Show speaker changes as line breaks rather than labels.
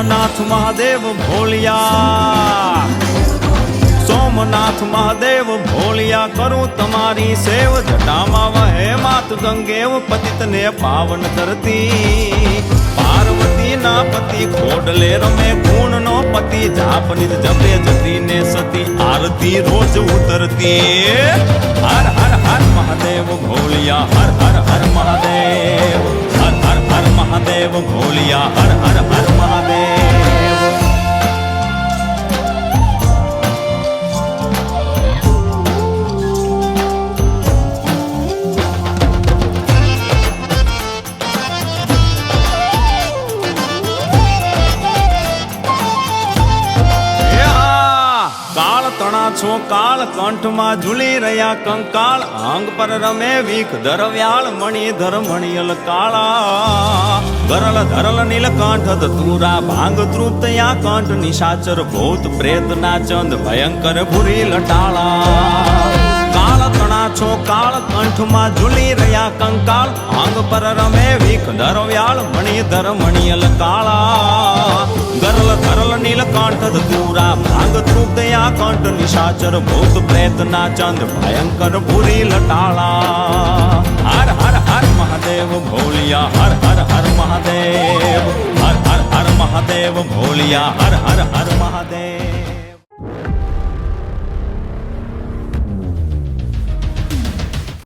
સોમનાથ મહાદેવ ભોલિયા, સોમનાથ મહાદેવ ભોલિયા, કરું તમારી સેવ, જટામાં વહે માત ગંગેવ, પતિતને પાવન કરતી, પાર્વતી ના પતિ ખોડલે રમે, ગુણ નો પતિ જાપનિત જપે, જતી ને સતી આરતી રોજ ઉતરતી. હર હર હર મહાદેવ ભોલિયા, હર હર હર મહાદેવ, હર હર હર મહાદેવ ભોલિયા, હર હર હર મહાદેવ. છો કાળ કંઠમાં ઝૂલી રહ્યા કંકાળ, અંગ પર રમે વીખ ધરવ્યાળ, મણિધર મણિયલ કાળા, ગરલ ધરલ નીલકંઠ ધતુરા, ભાંગ તૃપ્તયા કંઠ, નિશાચર ભૂત પ્રેત ના ચંદ, ભયંકર ભૂરી લટાળા. કાળ તણા છો કાળ કંઠમાં ઝૂલી રહ્યા કંકાળ, અંગ પર રમે વીખ ધરવ્યાળ, મણિધર મણિયલ કાળા, ગરલ ધરલ નીલકંઠ ધતુરા, ભાંગ તૃપ્તયા કંઠ, નિશાચર ભૂત પ્રેત ના ચંદ, ભયંકર ભૂરી લટાળા. હર હર હર મહાદેવ ભોલિયા, હર હર હર મહાદેવ, હર હર હર મહાદેવ ભોલિયા, હર હર હર મહાદેવ.